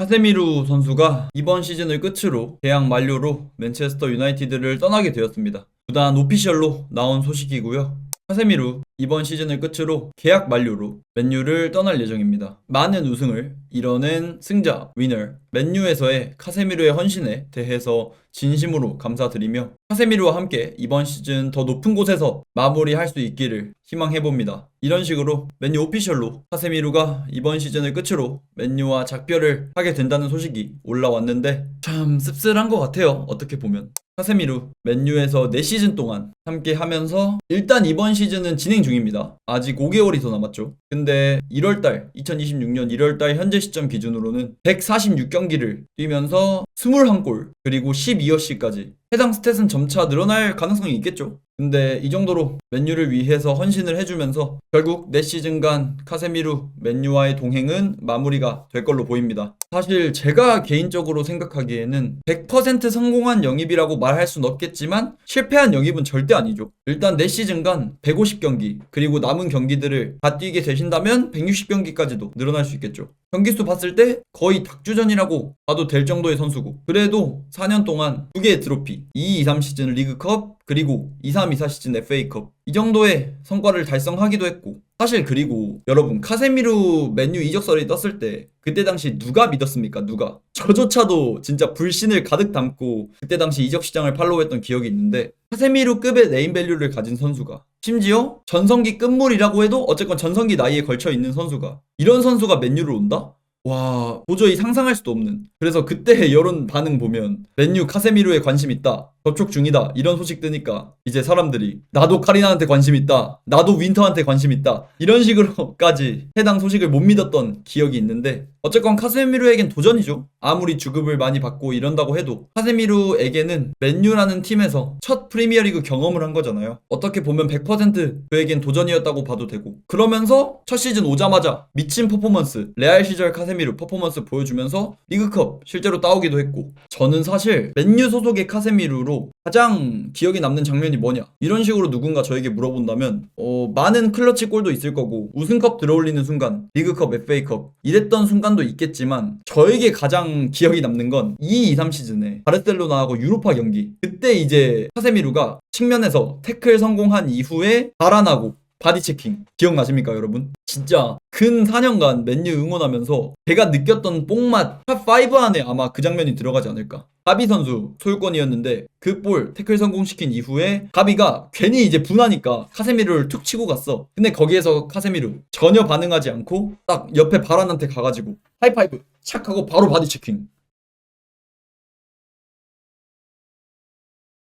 카세미루 선수가 이번 시즌을 끝으로 계약 만료로 맨체스터 유나이티드를 떠나게 되었습니다. 구단 오피셜로 나온 소식이고요. 카세미루 이번 시즌을 끝으로 계약 만료로 맨유를 떠날 예정입니다. 많은 우승을 이뤄낸 승자 위너 맨유에서의 카세미루의 헌신에 대해서 진심으로 감사드리며 카세미루와 함께 이번 시즌 더 높은 곳에서 마무리할 수 있기를 희망해봅니다. 이런 식으로 맨유 오피셜로 카세미루가 이번 시즌을 끝으로 맨유와 작별을 하게 된다는 소식이 올라왔는데 참 씁쓸한 것 같아요. 어떻게 보면. 카세미루 맨유에서 4시즌 동안 함께 하면서 일단 이번 시즌은 진행 중입니다. 아직 5개월이 더 남았죠. 근데 2026년 1월달 현재 시점 기준으로는 146경기를 뛰면서 21골 그리고 12어시까지 해당 스탯은 점차 늘어날 가능성이 있겠죠. 근데 이 정도로 맨유를 위해서 헌신을 해주면서 결국 4시즌간 카세미루 맨유와의 동행은 마무리가 될 걸로 보입니다. 사실 제가 개인적으로 생각하기에는 100% 성공한 영입이라고 말할 순 없겠지만 실패한 영입은 절대 아니죠. 일단 4시즌간 150경기 그리고 남은 경기들을 다 뛰게 되신다면 160경기까지도 늘어날 수 있겠죠. 경기수 봤을 때 거의 닭주전이라고 봐도 될 정도의 선수고 그래도 4년 동안 2개의 트로피 22-23 시즌 리그컵 그리고 23-24 시즌 FA컵 이 정도의 성과를 달성하기도 했고 사실 그리고 여러분 카세미루 맨유 이적설이 떴을 때 그때 당시 누가 믿었습니까? 누가? 저조차도 진짜 불신을 가득 담고 그때 당시 이적 시장을 팔로우했던 기억이 있는데 카세미루급의 네임밸류를 가진 선수가 심지어 전성기 끝물이라고 해도 어쨌건 전성기 나이에 걸쳐 있는 선수가 이런 선수가 맨유를 온다? 와 도저히 상상할 수도 없는 그래서 그때 여론 반응 보면 맨유 카세미루에 관심 있다 접촉 중이다 이런 소식 뜨니까 이제 사람들이 나도 카리나한테 관심 있다 나도 윈터한테 관심 있다 이런 식으로까지 해당 소식을 못 믿었던 기억이 있는데 어쨌건 카세미루에겐 도전이죠. 아무리 주급을 많이 받고 이런다고 해도 카세미루에게는 맨유라는 팀에서 첫 프리미어리그 경험을 한 거잖아요. 어떻게 보면 100% 그에겐 도전이었다고 봐도 되고 그러면서 첫 시즌 오자마자 미친 퍼포먼스 레알 시절 카세미루 퍼포먼스 보여주면서 리그컵 실제로 따오기도 했고 저는 사실 맨유 소속의 카세미루로 가장 기억에 남는 장면이 뭐냐 이런 식으로 누군가 저에게 물어본다면 많은 클러치 골도 있을 거고 우승컵 들어올리는 순간 리그컵 FA컵 이랬던 순간도 있겠지만 저에게 가장 기억이 남는 건 22-23 시즌에 바르셀로나하고 유로파 경기 그때 이제 카세미루가 측면에서 태클 성공한 이후에 발안하고 바디체킹 기억나십니까 여러분? 진짜 근 4년간 맨유 응원하면서 제가 느꼈던 뽕맛 탑5 안에 아마 그 장면이 들어가지 않을까. 가비 선수 소유권이었는데 그 볼 태클 성공시킨 이후에 가비가 괜히 이제 분하니까 카세미루를 툭 치고 갔어. 근데 거기에서 카세미루 전혀 반응하지 않고 딱 옆에 바란한테 가가지고 하이파이브 착 하고 바로 바디체킹.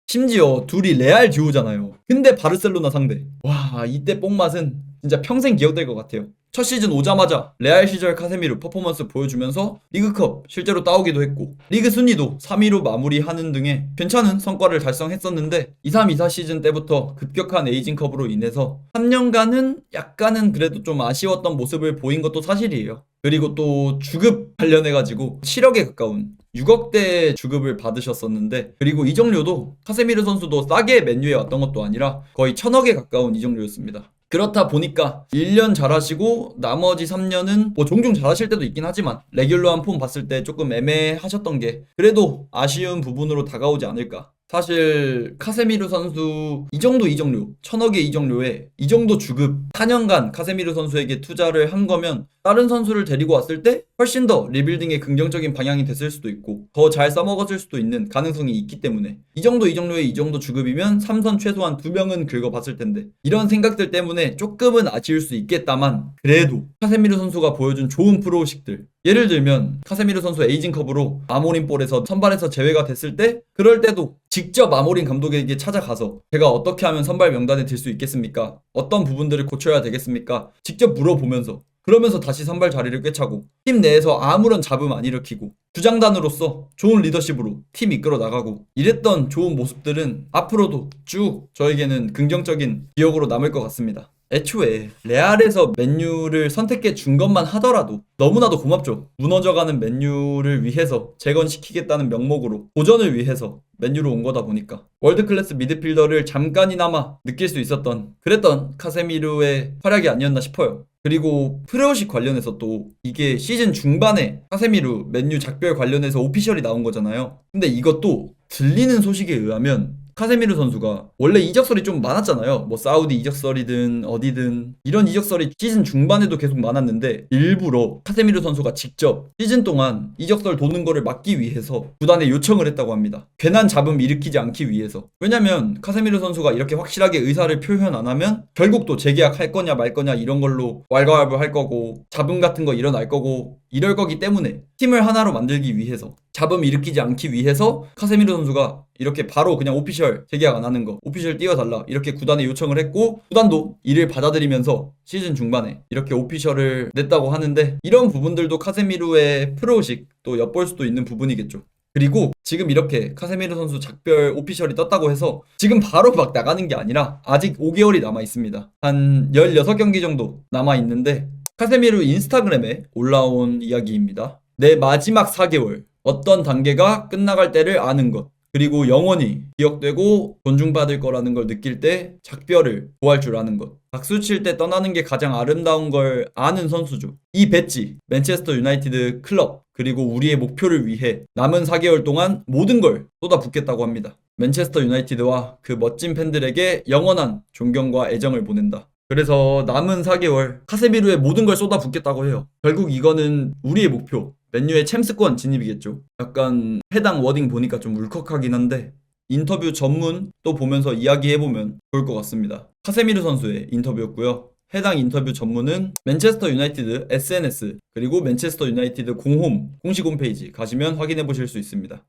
심지어 둘이 레알 듀오잖아요. 근데 바르셀로나 상대. 와 이때 뽕맛은 진짜 평생 기억될 것 같아요. 첫 시즌 오자마자 레알 시절 카세미루 퍼포먼스 보여주면서 리그컵 실제로 따오기도 했고 리그 순위도 3위로 마무리하는 등의 괜찮은 성과를 달성했었는데 23-24 시즌 때부터 급격한 에이징컵으로 인해서 3년간은 약간은 그래도 좀 아쉬웠던 모습을 보인 것도 사실이에요. 그리고 또 주급 관련해가지고 7억에 가까운 6억대 주급을 받으셨었는데 그리고 이적료도 카세미르 선수도 싸게 맨유에 왔던 것도 아니라 거의 1000억에 가까운 이적료였습니다. 그렇다 보니까 1년 잘하시고 나머지 3년은 뭐 종종 잘하실 때도 있긴 하지만 레귤러한 폼 봤을 때 조금 애매하셨던 게 그래도 아쉬운 부분으로 다가오지 않을까. 사실 카세미루 선수 이 정도 이적료 1000억의 이적료에 이 정도 주급 4년간 카세미루 선수에게 투자를 한 거면 다른 선수를 데리고 왔을 때 훨씬 더 리빌딩의 긍정적인 방향이 됐을 수도 있고 더 잘 써먹어질 수도 있는 가능성이 있기 때문에 이 정도 이적료에 이 정도 주급이면 3선 최소한 2명은 긁어봤을 텐데 이런 생각들 때문에 조금은 아쉬울 수 있겠다만 그래도 카세미루 선수가 보여준 좋은 프로식들 예를 들면 카세미루 선수 에이징컵으로 아모린 볼에서 선발에서 제외가 됐을 때 그럴 때도 직접 아모린 감독에게 찾아가서 제가 어떻게 하면 선발 명단에 들 수 있겠습니까? 어떤 부분들을 고쳐야 되겠습니까? 직접 물어보면서 그러면서 다시 선발 자리를 꿰차고 팀 내에서 아무런 잡음 안 일으키고 주장단으로서 좋은 리더십으로 팀 이끌어 나가고 이랬던 좋은 모습들은 앞으로도 쭉 저에게는 긍정적인 기억으로 남을 것 같습니다. 애초에 레알에서 맨유를 선택해 준 것만 하더라도 너무나도 고맙죠. 무너져가는 맨유를 위해서 재건시키겠다는 명목으로 도전을 위해서 맨유로 온 거다 보니까 월드클래스 미드필더를 잠깐이나마 느낄 수 있었던 그랬던 카세미르의 활약이 아니었나 싶어요. 그리고 프레오식 관련해서 또 이게 시즌 중반에 카세미르 맨유 작별 관련해서 오피셜이 나온 거잖아요. 근데 이것도 들리는 소식에 의하면 카세미르 선수가 원래 이적설이 좀 많았잖아요. 뭐 사우디 이적설이든 어디든 이런 이적설이 시즌 중반에도 계속 많았는데 일부러 카세미르 선수가 직접 시즌 동안 이적설 도는 거를 막기 위해서 구단에 요청을 했다고 합니다. 괜한 잡음 일으키지 않기 위해서. 왜냐면 카세미르 선수가 이렇게 확실하게 의사를 표현 안 하면 결국 또 재계약할 거냐 말 거냐 이런 걸로 왈가왈부할 거고 잡음 같은 거 일어날 거고 이럴 거기 때문에 팀을 하나로 만들기 위해서 잡음 일으키지 않기 위해서 카세미르 선수가 이렇게 바로 그냥 오피셜 재계약 안 하는 거 오피셜 띄워달라 이렇게 구단에 요청을 했고 구단도 이를 받아들이면서 시즌 중반에 이렇게 오피셜을 냈다고 하는데 이런 부분들도 카세미르의 프로식 또 엿볼 수도 있는 부분이겠죠. 그리고 지금 이렇게 카세미르 선수 작별 오피셜이 떴다고 해서 지금 바로 막 나가는 게 아니라 아직 5개월이 남아 있습니다. 한 16경기 정도 남아 있는데 카세미르 인스타그램에 올라온 이야기입니다. 내 마지막 4개월 어떤 단계가 끝나갈 때를 아는 것 그리고 영원히 기억되고 존중받을 거라는 걸 느낄 때 작별을 고할 줄 아는 것 박수 칠 때 떠나는 게 가장 아름다운 걸 아는 선수죠. 이 배지 맨체스터 유나이티드 클럽 그리고 우리의 목표를 위해 남은 4개월 동안 모든 걸 쏟아붓겠다고 합니다. 맨체스터 유나이티드와 그 멋진 팬들에게 영원한 존경과 애정을 보낸다. 그래서 남은 4개월 카세미르의 모든 걸 쏟아붓겠다고 해요. 결국 이거는 우리의 목표 맨유의 챔스권 진입이겠죠. 약간 해당 워딩 보니까 좀 울컥하긴 한데 인터뷰 전문 또 보면서 이야기해보면 좋을 것 같습니다. 카세미르 선수의 인터뷰였고요. 해당 인터뷰 전문은 맨체스터 유나이티드 SNS 그리고 맨체스터 유나이티드 공홈 공식 홈페이지 가시면 확인해 보실 수 있습니다.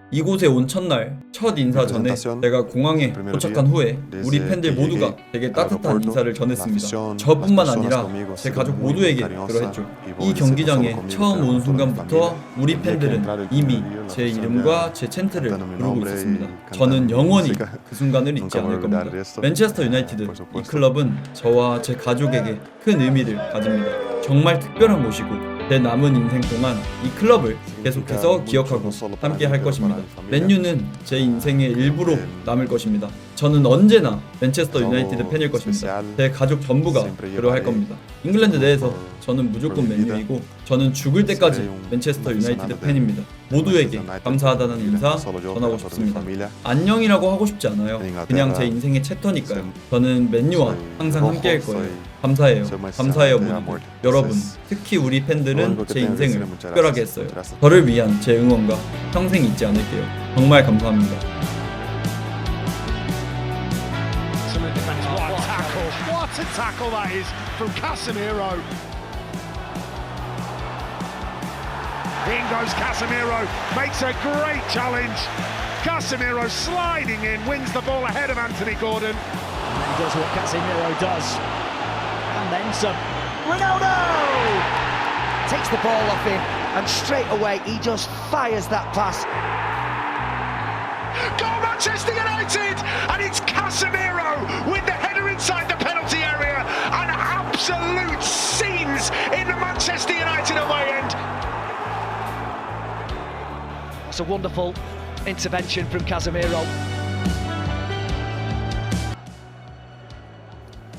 이곳에 온 첫날 첫 인사 전에 제가 공항에 도착한 후에 우리 팬들 모두가 되게 따뜻한 인사를 전했습니다. 저뿐만 아니라 제 가족 모두에게 그러했죠. 이 경기장에 처음 온 순간부터 우리 팬들은 이미 제 이름과 제 챈트를 부르고 있었습니다. 저는 영원히 그 순간을 잊지 않을 겁니다. 맨체스터 유나이티드 이 클럽은 저와 제 가족에게 큰 의미를 가집니다. 정말 특별한 곳이고 내 남은 인생 동안 이 클럽을 계속해서 기억하고 함께 할 것입니다. 맨유는 제 인생의 일부로 남을 것입니다. 저는 언제나 맨체스터 유나이티드 팬일 것입니다. 제 가족 전부가 그러할 겁니다. 잉글랜드 내에서 저는 무조건 맨유이고 저는 죽을 때까지 맨체스터 유나이티드 팬입니다. 모두에게 감사하다는 인사 전하고 싶습니다. 안녕이라고 하고 싶지 않아요. 그냥 제 인생의 챕터니까요. 저는 맨유와 항상 함께할 거예요. 감사해요. 감사해요 모두. 여러분, 특히 우리 팬들은 제 인생을 특별하게 했어요. 저를 위한 제 응원과 평생 잊지 않을게요. 정말 감사합니다. What a tackle that is from Casemiro. In goes Casemiro, makes a great challenge. Casemiro sliding in, wins the ball ahead of Anthony Gordon. And then does what Casemiro does. And then some. Ronaldo! Takes the ball off him, and straight away he just fires that pass. Go Manchester United! And it's Casemiro with the header inside the penalty area. An absolute scenes in the Manchester United away end. It's a wonderful intervention from Casemiro.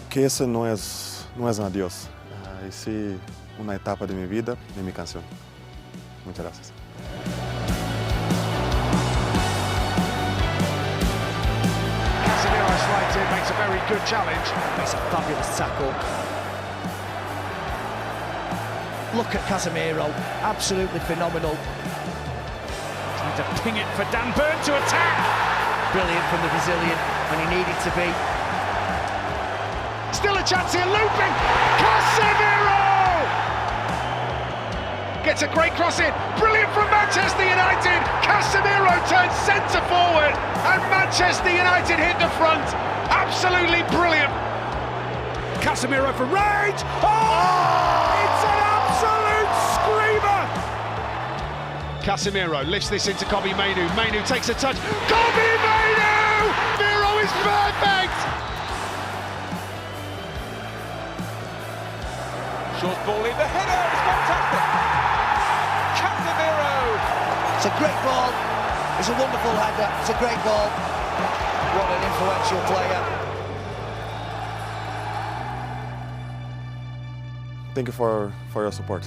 Que ese no es un adiós, es sí una etapa de mi vida, de mi canción. Muchas gracias. Casemiro slides in, makes a very good challenge. Makes a fabulous tackle. Look at Casemiro, absolutely phenomenal. Trying to ping it for Dan Burn to attack. Brilliant from the Brazilian when he needed to be. Still a chance here, looping. Casemiro! Gets a great cross in. Brilliant from Manchester United. Casemiro turns centre forward and Manchester United hit the front. Absolutely brilliant. Casemiro for range. Oh! It's an absolute screamer. Casemiro lifts this into Kobbie Mainoo. Mainoo takes a touch. Kobbie Mainoo! Casemiro is perfect! Shaw's ball in, the header is fantastic! Casemiro! It's a great ball. It's a wonderful header. It's a great ball. What an influential player. Thank you for your support.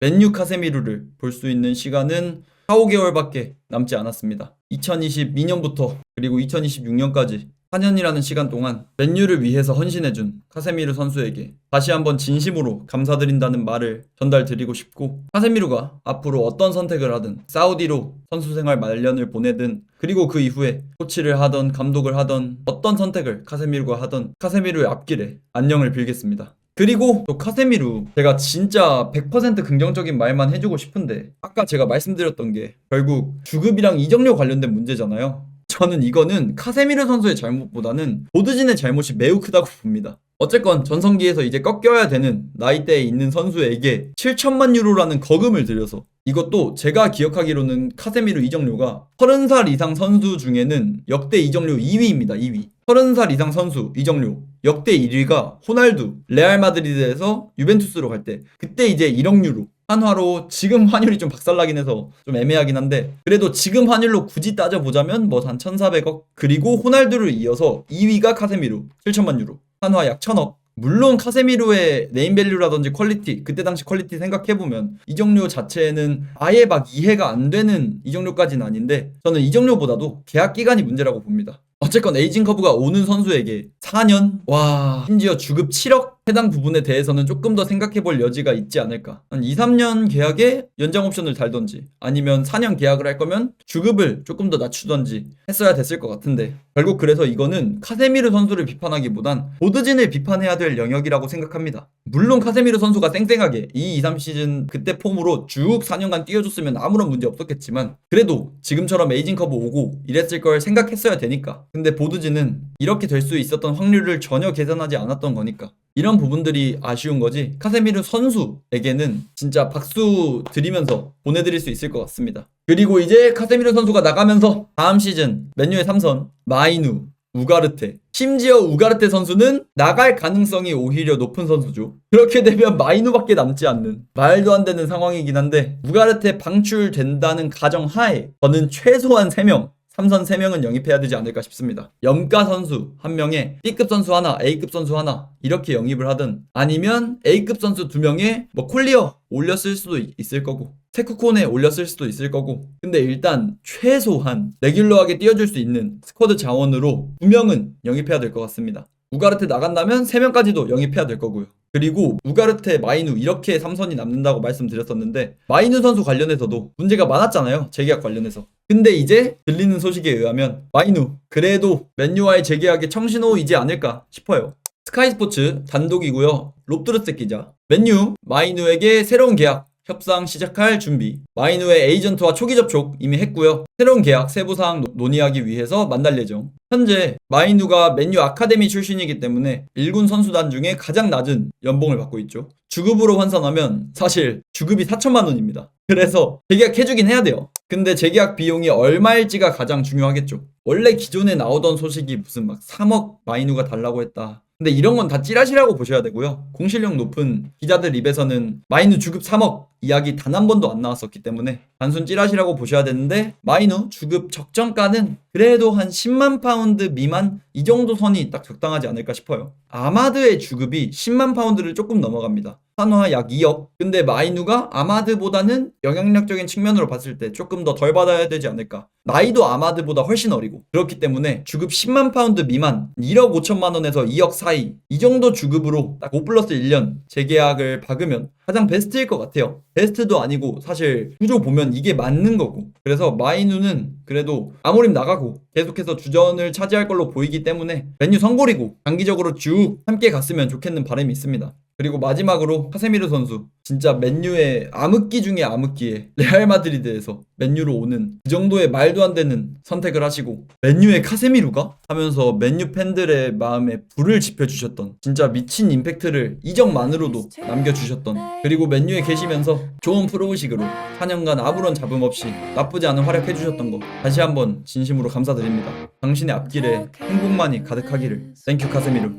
맨유 카세미루를 볼 수 있는 시간은 4, 5개월밖에 남지 않았습니다. 2022년부터 그리고 2026년까지 4년이라는 시간 동안 맨유를 위해서 헌신해준 카세미루 선수에게 다시 한번 진심으로 감사드린다는 말을 전달드리고 싶고, 카세미루가 앞으로 어떤 선택을 하든 사우디로 선수 생활 말년을 보내든 그리고 그 이후에 코치를 하던 감독을 하던 어떤 선택을 카세미루가 하던 카세미루의 앞길에 안녕을 빌겠습니다. 그리고 또 카세미루, 제가 진짜 100% 긍정적인 말만 해주고 싶은데 아까 제가 말씀드렸던 게 결국 주급이랑 이적료 관련된 문제잖아요. 저는 이거는 카세미루 선수의 잘못보다는 보드진의 잘못이 매우 크다고 봅니다. 어쨌건 전성기에서 이제 꺾여야 되는 나이대에 있는 선수에게 7천만 유로라는 거금을 들여서, 이것도 제가 기억하기로는 카세미루 이적료가 30살 이상 선수 중에는 역대 이적료 2위입니다. 2위. 30살 이상 선수 이적료 역대 1위가 호날두, 레알 마드리드에서 유벤투스로 갈 때 그때 이제 1억 유로. 한화로 지금 환율이 좀 박살나긴 해서 좀 애매하긴 한데 그래도 지금 환율로 굳이 따져보자면 뭐 한 1,400억. 그리고 호날두를 이어서 2위가 카세미루 7천만 유로, 한화 약 1,000억. 물론 카세미루의 네임밸류라든지 퀄리티, 그때 당시 퀄리티 생각해보면 이적료 자체는 아예 막 이해가 안 되는 이적료까지는 아닌데 저는 이적료보다도 계약 기간이 문제라고 봅니다. 어쨌건 에이징 커브가 오는 선수에게 4년? 와, 심지어 주급 7억? 해당 부분에 대해서는 조금 더 생각해볼 여지가 있지 않을까. 한 2, 3년 계약에 연장 옵션을 달던지 아니면 4년 계약을 할 거면 주급을 조금 더 낮추던지 했어야 됐을 것 같은데 결국 그래서 이거는 카세미루 선수를 비판하기보단 보드진을 비판해야 될 영역이라고 생각합니다. 물론 카세미루 선수가 쌩쌩하게 2, 3 시즌 그때 폼으로 쭉 4년간 뛰어줬으면 아무런 문제 없었겠지만 그래도 지금처럼 에이징 커브 오고 이랬을 걸 생각했어야 되니까. 근데 보드진은 이렇게 될 수 있었던 확률을 전혀 계산하지 않았던 거니까 이런 부분들이 아쉬운 거지, 카세미루 선수에게는 진짜 박수 드리면서 보내드릴 수 있을 것 같습니다. 그리고 이제 카세미루 선수가 나가면서 다음 시즌 맨유의 3선 마이누, 우가르테, 심지어 우가르테 선수는 나갈 가능성이 오히려 높은 선수죠. 그렇게 되면 마이누밖에 남지 않는 말도 안 되는 상황이긴 한데 우가르테 방출된다는 가정하에 저는 최소한 3명 3선 3명은 영입해야 되지 않을까 싶습니다. 염가 선수 1명에 B급 선수 하나, A급 선수 하나 이렇게 영입을 하든 아니면 A급 선수 2명에 뭐 콜리어 올렸을 수도 있을 거고 세쿠콘에 올렸을 수도 있을 거고, 근데 일단 최소한 레귤러하게 뛰어줄 수 있는 스쿼드 자원으로 2명은 영입해야 될 것 같습니다. 우가르테 나간다면 3명까지도 영입해야 될 거고요. 그리고 우가르테, 마이누 이렇게 3선이 남는다고 말씀드렸었는데 마이누 선수 관련해서도 문제가 많았잖아요. 재계약 관련해서. 근데 이제 들리는 소식에 의하면 마이누 그래도 맨유와의 재계약에 청신호이지 않을까 싶어요. 스카이스포츠 단독이고요. 롭드르스 기자, 맨유 마이누에게 새로운 계약 협상 시작할 준비. 마이누의 에이전트와 초기 접촉 이미 했고요. 새로운 계약 세부 사항 논의하기 위해서 만날 예정. 현재 마이누가 맨유 아카데미 출신이기 때문에 1군 선수단 중에 가장 낮은 연봉을 받고 있죠. 주급으로 환산하면 사실 주급이 4천만 원입니다. 그래서 재계약해주긴 해야 돼요. 근데 재계약 비용이 얼마일지가 가장 중요하겠죠. 원래 기존에 나오던 소식이 무슨 막 3억 마이누가 달라고 했다. 근데 이런 건 다 찌라시라고 보셔야 되고요. 공실력 높은 기자들 입에서는 마이누 주급 3억 이야기 단 한 번도 안 나왔었기 때문에 단순 찌라시라고 보셔야 되는데 마이누 주급 적정가는 그래도 한 10만 파운드 미만 이 정도 선이 딱 적당하지 않을까 싶어요. 아마드의 주급이 10만 파운드를 조금 넘어갑니다. 한화 약 2억. 근데 마이누가 아마드보다는 영향력적인 측면으로 봤을 때 조금 더 덜 받아야 되지 않을까. 나이도 아마드보다 훨씬 어리고 그렇기 때문에 주급 10만 파운드 미만 1억 5천만 원에서 2억 사이 이 정도 주급으로 딱 5 플러스 1년 재계약을 박으면 가장 베스트일 것 같아요. 베스트도 아니고 사실 구조 보면 이게 맞는 거고. 그래서 마이누는 그래도 아모림 나가고 계속해서 주전을 차지할 걸로 보이기 때문에 맨유 성골이고 장기적으로 쭉 함께 갔으면 좋겠는 바람이 있습니다. 그리고 마지막으로 카세미루 선수 진짜 맨유의 암흑기 중에 암흑기에 레알 마드리드에서 맨유로 오는 그 정도의 말도 안 되는 선택을 하시고 맨유의 카세미루가? 하면서 맨유 팬들의 마음에 불을 지펴주셨던 진짜 미친 임팩트를 이적만으로도 남겨주셨던, 그리고 맨유에 계시면서 좋은 프로의식으로 4년간 아무런 잡음 없이 나쁘지 않은 활약 해주셨던 거 다시 한번 진심으로 감사드립니다. 당신의 앞길에 행복만이 가득하기를. 땡큐 카세미루.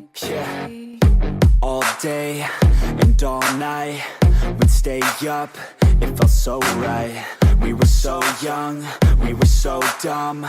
All day and all night, we'd stay up, it felt so right. We were so young, we were so dumb.